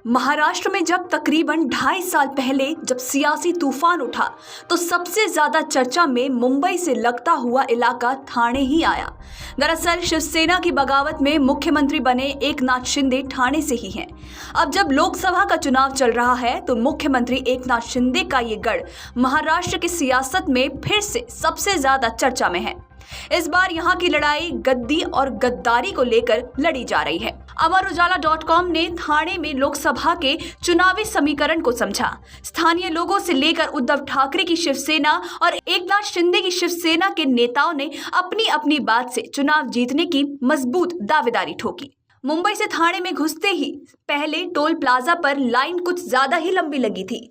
महाराष्ट्र में जब तकरीबन 2.5 साल पहले जब सियासी तूफान उठा तो सबसे ज्यादा चर्चा में मुंबई से लगता हुआ इलाका ठाणे ही आया। दरअसल शिवसेना की बगावत में मुख्यमंत्री बने एकनाथ शिंदे ठाणे से ही हैं। अब जब लोकसभा का चुनाव चल रहा है तो मुख्यमंत्री एकनाथ शिंदे का ये गढ़ महाराष्ट्र की सियासत में फिर से सबसे ज्यादा चर्चा में है। इस बार यहाँ की लड़ाई गद्दी और गद्दारी को लेकर लड़ी जा रही है। अमर उजाला.com ने ठाणे में लोकसभा के चुनावी समीकरण को समझा। स्थानीय लोगों से लेकर उद्धव ठाकरे की शिवसेना और एकनाथ शिंदे की शिवसेना के नेताओं ने अपनी अपनी बात से चुनाव जीतने की मजबूत दावेदारी ठोकी। मुंबई से ठाणे में घुसते ही पहले टोल प्लाजा पर लाइन कुछ ज्यादा ही लंबी लगी थी।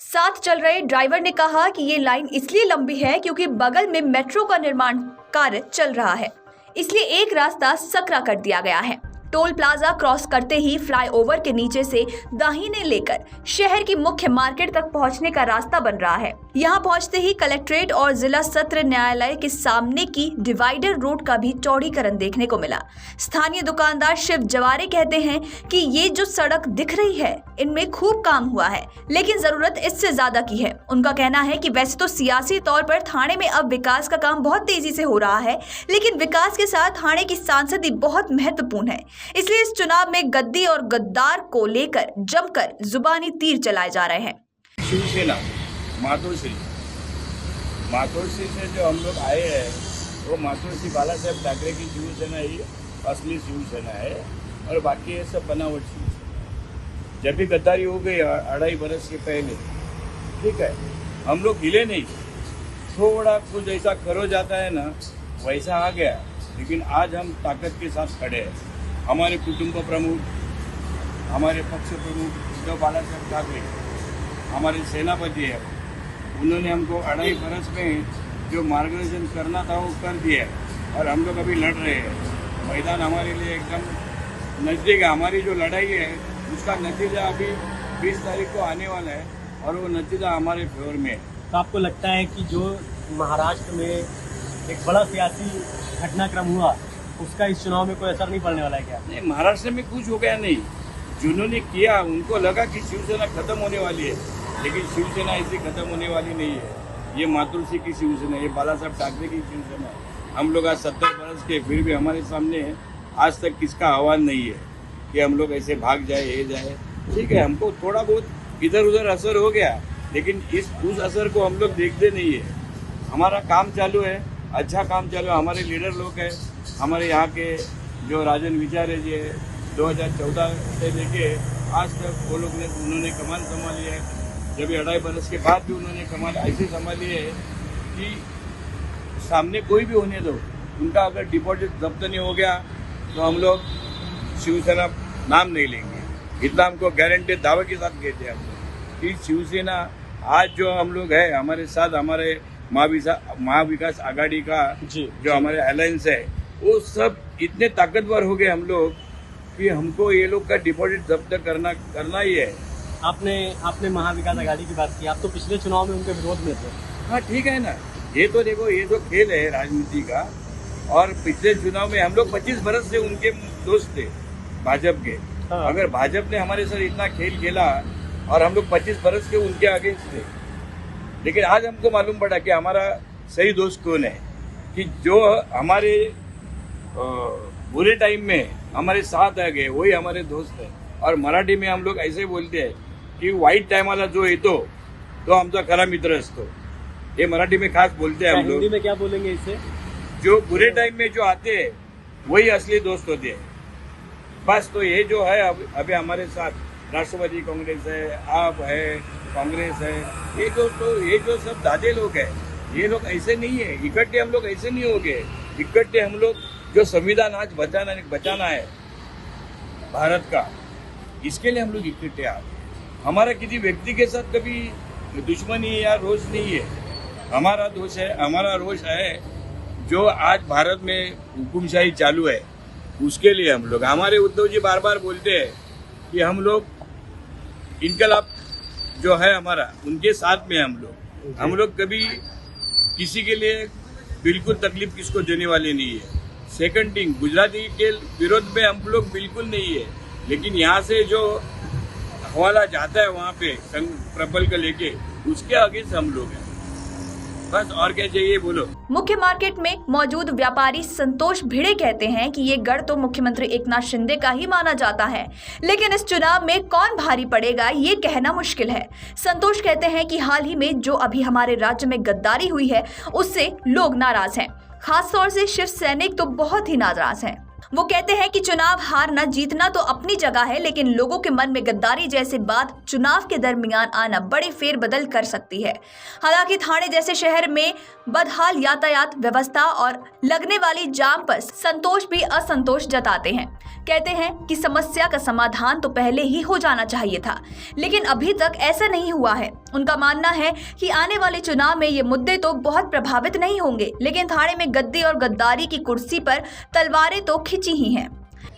साथ चल रहे ड्राइवर ने कहा कि ये लाइन इसलिए लंबी है क्योंकि बगल में मेट्रो का निर्माण कार्य चल रहा है, इसलिए एक रास्ता सकरा कर दिया गया है। टोल प्लाजा क्रॉस करते ही फ्लाईओवर के नीचे से दाहिने लेकर शहर की मुख्य मार्केट तक पहुंचने का रास्ता बन रहा है। यहां पहुंचते ही कलेक्ट्रेट और जिला सत्र न्यायालय के सामने की डिवाइडर रोड का भी चौड़ीकरण देखने को मिला। स्थानीय दुकानदार शिव जवारे कहते हैं कि ये जो सड़क दिख रही है इनमें खूब काम हुआ है, लेकिन जरूरत इससे ज्यादा की है। उनका कहना है कि वैसे तो सियासी तौर पर ठाणे में अब विकास का काम बहुत तेजी से हो रहा है, लेकिन विकास के साथ ठाणे की सांसदी बहुत महत्वपूर्ण है, इसलिए इस चुनाव में गद्दी और गद्दार को लेकर जमकर जुबानी तीर चलाए जा रहे हैं। शिवसेना मातोश्री से जो हम लोग आए हैं वो मातोश्री बाला साहेब ठाकरे की शिवसेना ही असली शिवसेना है और बाकी ये सब बनावट शिवसेना। जब भी गद्दारी हो गई 2.5 बरस के पहले, ठीक है, हम लोग हिले नहीं, थोड़ा कुछ ऐसा करो जाता है ना वैसा आ गया, लेकिन आज हम ताकत के साथ खड़े हैं। हमारे कुटुंब प्रमुख, हमारे पक्ष प्रमुख उद्धव बाला साहेब ठाकरे हमारे सेनापति है, उन्होंने हमको 2.5 बरस में जो मार्गदर्शन करना था वो कर दिया और हम लोग अभी लड़ रहे हैं। मैदान हमारे लिए एकदम नज़दीक है। हमारी जो लड़ाई है उसका नतीजा अभी 20 तारीख को आने वाला है और वो नतीजा हमारे फेवर में है। तो आपको लगता है कि जो महाराष्ट्र में एक बड़ा सियासी घटनाक्रम हुआ उसका इस चुनाव में कोई असर नहीं पड़ने वाला है क्या? नहीं, महाराष्ट्र में कुछ हो गया नहीं। जिन्होंने किया उनको लगा कि शिवसेना खत्म होने वाली है, लेकिन शिवसेना ऐसी खत्म होने वाली नहीं है। ये मातोश्री की शिवसेना, ये बाला साहब ठाकरे की शिवसेना है। हम लोग आज 70 बरस के फिर भी हमारे सामने आज तक किसका आह्वान नहीं है कि हम लोग ऐसे भाग जाए ये जाए। ठीक है, हमको थोड़ा बहुत इधर उधर असर हो गया, लेकिन उस असर को हम लोग देखते नहीं है। हमारा काम चालू है, अच्छा काम चालू है। हमारे लीडर लोग हैं, हमारे यहाँ के जो राजन विचारे जी है, 2014 से लेके आज तक उन्होंने कमान संभाली है। जब 2.5 बरस के बाद भी उन्होंने कमान ऐसे संभाली है कि सामने कोई भी होने दो, उनका अगर डिपॉजिट जब्त नहीं हो गया तो हम लोग शिवसेना नाम नहीं लेंगे। इतना हमको गारंटी दावे के साथ कहते हैं हम लोग कि शिवसेना आज जो हम लोग है हमारे साथ, हमारे महाविकास आघाड़ी का जो हमारे अलायंस है वो सब इतने ताकतवर हो गए हम लोग कि हमको ये लोग का डिपॉजिट जब्त करना ही है। आपने महाविकास आघाड़ी की बात की, आप तो पिछले चुनाव में उनके विरोध में थे। हाँ ठीक है ना, ये तो देखो ये जो खेल है राजनीति का, और पिछले चुनाव में हम लोग 25 बरस से उनके दोस्त थे भाजपा के। हाँ। अगर भाजपा ने हमारे साथ इतना खेल खेला और हम लोग 25 बरस के उनके अगेंस्ट थे, लेकिन आज हमको मालूम पड़ा कि हमारा सही दोस्त कौन है, कि जो हमारे बुरे टाइम में हमारे साथ आ गए वही हमारे दोस्त है। और मराठी में हम लोग ऐसे बोलते हैं की वाईट टायमाला जो येतो तो आमचा खरा मित्र असतो। ये मराठी में खास बोलते हैं हम लोग। हिंदी में क्या बोलेंगे इससे? जो बुरे टाइम में जो आते हैं वही असली दोस्त होते हैं बस। तो ये जो है अभी हमारे साथ राष्ट्रवादी कांग्रेस है, आप है, कांग्रेस है, ये जो सब दादे लोग हैं, ये लोग ऐसे नहीं है। इकट्ठे हम लोग ऐसे नहीं हो गए। इकट्ठे हम लोग जो संविधान आज बचाना है भारत का, इसके लिए हम लोग इकट्ठे आ गए। हमारा किसी व्यक्ति के साथ कभी दुश्मनी या रोष नहीं है। हमारा दोष है, हमारा रोष है जो आज भारत में हुकुमशाही चालू है उसके लिए हम लोग। हमारे उद्धव जी बार बार बोलते हैं कि हम लोग इनकलाब जो है हमारा, उनके साथ में हम लोग कभी किसी के लिए बिल्कुल तकलीफ किसको देने वाले नहीं है। सेकंड थिंग, गुजराती के विरोध में हम लोग बिल्कुल नहीं है, लेकिन यहाँ से जो हवाला जाता है वहाँ पे संघ प्रबल को लेके, उसके अगेंस्ट हम लोग हैं। बस और क्या चाहिए बोलो। मुख्य मार्केट में मौजूद व्यापारी संतोष भिड़े कहते हैं कि ये गढ़ तो मुख्यमंत्री एकनाथ शिंदे का ही माना जाता है, लेकिन इस चुनाव में कौन भारी पड़ेगा ये कहना मुश्किल है। संतोष कहते हैं कि हाल ही में जो अभी हमारे राज्य में गद्दारी हुई है उससे लोग नाराज हैं, खासतौर से शिव सैनिक तो बहुत ही नाराज हैं। वो कहते हैं कि चुनाव हारना जीतना तो अपनी जगह है, लेकिन लोगों के मन में गद्दारी जैसी बात चुनाव के दरमियान आना बड़े फेरबदल कर सकती है। हालांकि ठाणे जैसे शहर में बदहाल यातायात व्यवस्था और लगने वाली जाम पर संतोष भी असंतोष जताते हैं। कहते हैं कि समस्या का समाधान तो पहले ही हो जाना चाहिए था, लेकिन अभी तक ऐसा नहीं हुआ है। उनका मानना है कि आने वाले चुनाव में ये मुद्दे तो बहुत प्रभावित नहीं होंगे, लेकिन ठाणे में गद्दी और गद्दारी की कुर्सी पर तलवारें तो खिंची ही हैं।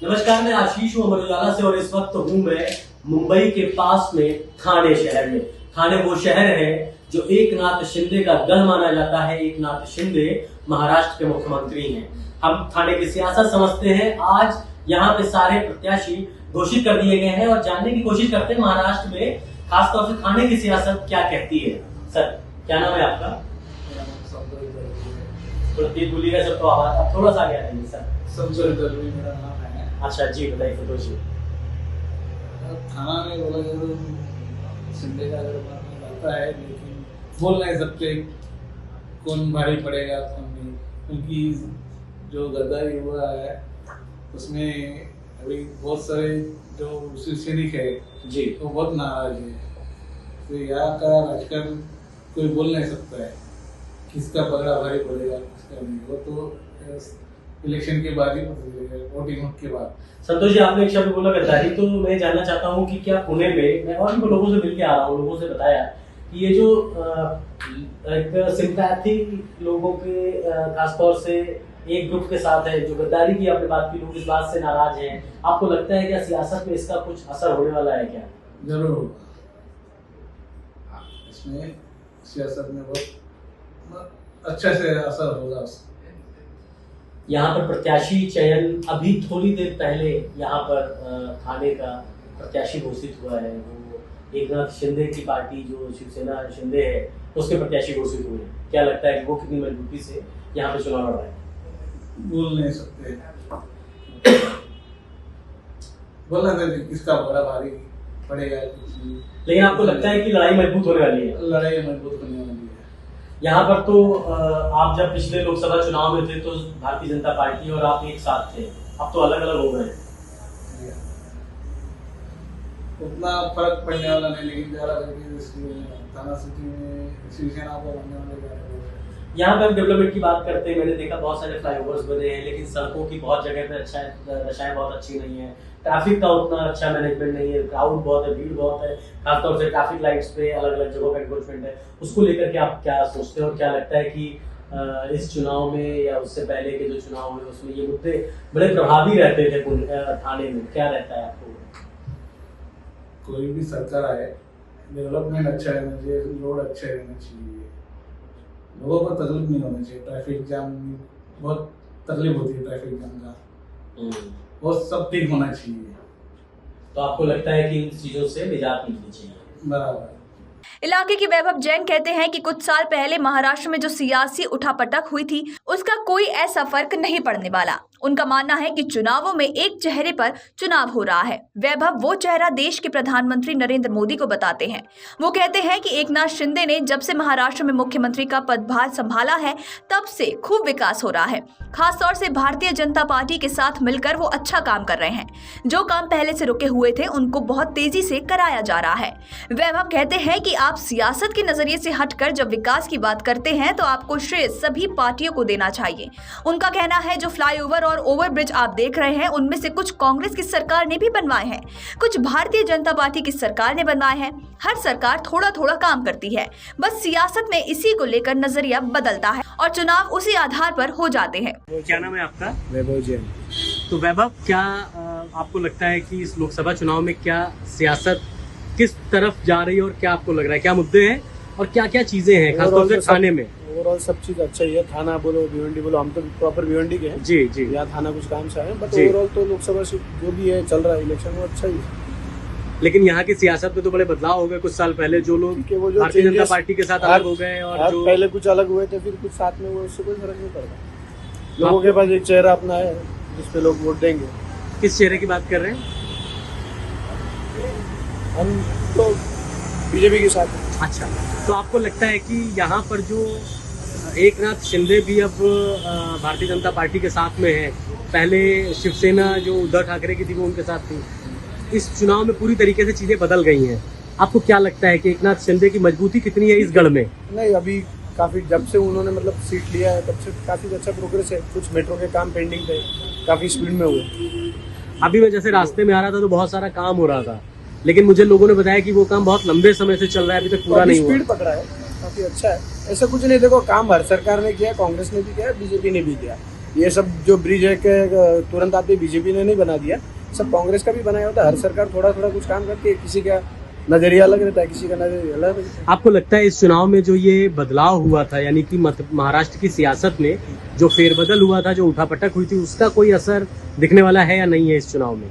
नमस्कार, मैं आशीष हूँ अमर उजाला से और इस वक्त हूँ मैं मुंबई के पास में ठाणे शहर में। ठाणे वो शहर है जो एकनाथ शिंदे का गढ़ माना जाता है। एकनाथ शिंदे महाराष्ट्र के मुख्यमंत्री हैं। हम ठाणे की सियासत समझते हैं। आज यहाँ पे सारे प्रत्याशी घोषित कर दिए गए हैं और जानने की कोशिश करते हैं महाराष्ट्र में खासतौर से ठाणे की सियासत क्या कहती है। सर, क्या नाम है आपका? बोलिएगा सर, तो आवाज अब थोड़ा सा आगे आ जाएंगे सर। संतोष दलवी मेरा नाम है। अच्छा जी, बताइए संतोष जी। थाना में बोला जाए तो शिंदे का अगर मानना जाता है, लेकिन बोल नहीं सकते कौन भारी पड़ेगा कौन नहीं, क्योंकि जो गद्दारी हुआ है उसमें अभी बहुत सारे जो शिवसैनिक है जी वो बहुत नाराज है। तो यहाँ का राजकारण कोई बोल नहीं सकता है किसका पगड़ा भारी पड़ेगा किसका नहीं। वो तो इलेक्शन के बाद ही पता चलेगा, वोटिंग के बाद। संतोष जी, आपने एक शब्द बोला गद्दारी, तो मैं जानना चाहता हूँ कि क्या पुणे में, मैं और भी लोगों से मिलकर आ रहा हूँ, लोगों से बताया कि ये जो एक सिंपैथी लोगों के खासतौर से एक ग्रुप के साथ है, जो गद्दारी की आपने बात की, लोग इस बात से नाराज हैं। आपको लगता है क्या सियासत में इसका कुछ असर होने वाला है क्या? जरूर होगा, इसमें सियासत में बहुत अच्छा से असर होगा। यहाँ पर प्रत्याशी चयन अभी थोड़ी देर पहले यहाँ पर ठाणे का प्रत्याशी घोषित हुआ है। वो एकनाथ शिंदे की पार्टी जो शिवसेना शिंदे है उसके प्रत्याशी घोषित हुए हैं। क्या लगता है कि वो कितनी मजबूती से यहाँ पे चुनाव लड़ रहे हैं? बोल नहीं सकते, बोलना था किसका बड़ा भारी पड़ेगा कुछ नहीं। लेकिन आपको लगता है कि लड़ाई मजबूत होने वाली है? लड़ाई मजबूत होने वाली है। यहाँ पर तो आप जब पिछले लोकसभा चुनाव में थे तो भारतीय जनता पार्टी और आप एक साथ थे, अब तो अलग अलग हो गए। उतना फर्क पड़ने वाला नहीं, लेकिन ज्यादा थाना सिटी में शिवसेना को बनने वाले। यहाँ पर डेवलपमेंट की बात करते हैं, मैंने देखा बहुत सारे फ्लाईओवर्स बने हैं, लेकिन सड़कों की बहुत जगह पे अच्छा दशाएं बहुत अच्छी नहीं है। ट्रैफिक का उतना अच्छा मैनेजमेंट नहीं है, क्राउड बहुत है, भीड़ बहुत है, खासतौर से ट्रैफिक लाइट्स पे अलग अलग जगहों पर एनक्रोचमेंट है। उसको लेकर के आप क्या सोचते हैं और क्या लगता है कि इस चुनाव में या उससे पहले के जो चुनाव हुए उसमें ये मुद्दे बड़े प्रभावी रहते थे ठाणे में? क्या रहता है आपको? कोई भी सरकार आए, डेवलपमेंट अच्छा रहना चाहिए, रोड अच्छा रहना चाहिए, लोगों को तकलीफ नहीं होना चाहिए। ट्रैफिक जाम बहुत तकलीफ होती है, ट्रैफिक जाम का वो सब ठीक होना चाहिए। तो आपको लगता है कि इन चीजों से निजात मिलनी चाहिए? बराबर। इलाके के वैभव जैन कहते हैं कि कुछ साल पहले महाराष्ट्र में जो सियासी उठापटक हुई थी उसका कोई ऐसा फर्क नहीं पड़ने वाला। उनका मानना है कि चुनावों में एक चेहरे पर चुनाव हो रहा है। वैभव वो चेहरा देश के प्रधानमंत्री नरेंद्र मोदी को बताते हैं। वो कहते हैं कि एकनाथ शिंदे ने जब से महाराष्ट्र में मुख्यमंत्री का पदभार संभाला है तब से खूब विकास हो रहा है। खासतौर से भारतीय जनता पार्टी के साथ मिलकर वो अच्छा काम कर रहे हैं। जो काम पहले से रुके हुए थे उनको बहुत तेजी से कराया जा रहा है। वैभव कहते हैं कि आप सियासत के नजरिए से हटकर जब विकास की बात करते हैं तो आपको श्रेय सभी पार्टियों को देना चाहिए। उनका कहना है जो फ्लाईओवर और ओवरब्रिज आप देख रहे हैं उनमें से कुछ कांग्रेस की सरकार ने भी बनवाए हैं, कुछ भारतीय जनता पार्टी की सरकार ने बनवाए हैं। हर सरकार थोड़ा थोड़ा काम करती है, बस सियासत में इसी को लेकर नजरिया बदलता है और चुनाव उसी आधार पर हो जाते हैं। क्या नाम है आपका? वैभव जैन। तो वैभव, क्या आपको लगता है कि इस लोकसभा चुनाव में क्या सियासत किस तरफ जा रही है और क्या आपको लग रहा है, क्या मुद्दे हैं और क्या क्या चीजें हैं खासतौर से थाने में? ओवरऑल सब चीज अच्छा ही है। थाना बोलो, भिवंडी बोलो, हम तो प्रॉपर भिवंडी के हैं जी जी। यहाँ थाना कुछ काम से आए, बट जी। ओवरऑल तो लोकसभा से जो भी है चल रहा है इलेक्शन वो अच्छा ही है। लेकिन यहाँ की सियासत में तो बड़े बदलाव हो गए कुछ साल पहले। जो लोग कि वो जो भारतीय जनता changes पार्टी के साथ अलग हो गए और जो पहले कुछ अलग हुए थे, फिर कुछ साथ में हुए, उससे कोई फर्क नहीं पड़ता। लोगों के पास एक चेहरा अपना है जिस पे लोग वोट देंगे। किस चेहरे की बात कर रहे हैं? हम तो बीजेपी के साथ हैं। अच्छा, तो आपको लगता है कि यहाँ पर जो एक नाथ शिंदे भी अब भारतीय जनता पार्टी के साथ में है, पहले शिवसेना जो उद्धव ठाकरे की थी वो उनके साथ थी, इस चुनाव में पूरी तरीके से चीजें बदल गई हैं। आपको क्या लगता है कि एक नाथ शिंदे की मजबूती कितनी है इस गढ़ में? नहीं, अभी काफी जब से उन्होंने मतलब सीट लिया है तब से काफी अच्छा प्रोग्रेस है। कुछ मेट्रो के काम पेंडिंग थे, काफी स्पीड में हुए। अभी मैं जैसे रास्ते में आ रहा था तो बहुत सारा काम हो रहा था, लेकिन मुझे लोगों ने बताया कि वो काम बहुत लंबे समय से चल रहा है, अभी तक पूरा नहीं हुआ। स्पीड पकड़ा है, काफी अच्छा है। ऐसा कुछ नहीं, देखो काम हर सरकार ने किया, कांग्रेस ने भी किया, बीजेपी ने भी किया। ये सब जो ब्रिज है के तुरंत आते बीजेपी ने नहीं बना दिया, सब कांग्रेस का भी बनाया होता है। हर सरकार थोड़ा थोड़ा कुछ काम करती है, किसी का नजरिया अलग रहता है, किसी का नजरिया अलग रहता है। आपको लगता है इस चुनाव में जो ये बदलाव हुआ था, यानी कि महाराष्ट्र की सियासत में जो फेरबदल हुआ था, जो उठापटक हुई थी, उसका कोई असर दिखने वाला है या नहीं है इस चुनाव में?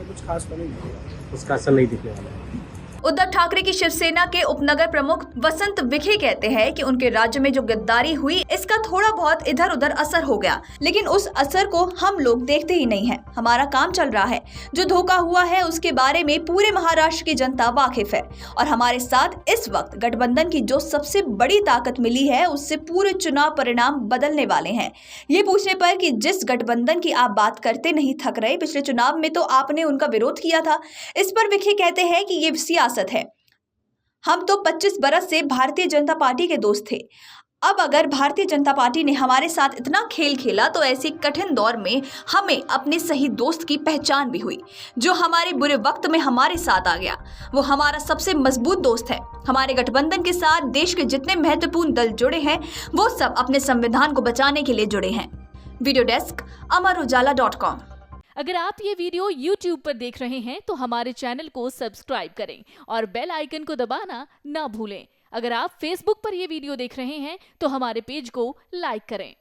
कुछ खास तो नहीं, उसका असर नहीं दिखने वाला है। उद्धव ठाकरे की शिवसेना के उपनगर प्रमुख वसंत विखे कहते हैं कि उनके राज्य में जो गद्दारी हुई इसका थोड़ा बहुत इधर उधर असर हो गया, लेकिन उस असर को हम लोग देखते ही नहीं है। हमारा काम चल रहा है। जो धोखा हुआ है उसके बारे में पूरे महाराष्ट्र की जनता वाकिफ है और हमारे साथ इस वक्त गठबंधन की जो सबसे बड़ी ताकत मिली है उससे पूरे चुनाव परिणाम बदलने वाले हैं। ये पूछने पर कि जिस गठबंधन की आप बात करते नहीं थक रहे, पिछले चुनाव में तो आपने उनका विरोध किया था, इस पर विखे कहते हैं कि ये सियासत है। हम तो 25 बरस से भारतीय जनता पार्टी के दोस्त थे। अब अगर भारतीय जनता पार्टी ने हमारे साथ इतना खेल खेला तो ऐसे कठिन दौर में हमें अपने सही दोस्त की पहचान भी हुई। जो हमारे बुरे वक्त में हमारे साथ आ गया वो हमारा सबसे मजबूत दोस्त है। हमारे गठबंधन के साथ देश के जितने महत्वपूर्ण दल जुड़े हैं वो सब अपने संविधान को बचाने के लिए जुड़े हैं। वीडियो डेस्क अमरउजाला.com। अगर आप ये वीडियो YouTube पर देख रहे हैं तो हमारे चैनल को सब्सक्राइब करें और बेल आइकन को दबाना ना भूलें। अगर आप Facebook पर ये वीडियो देख रहे हैं तो हमारे पेज को लाइक करें।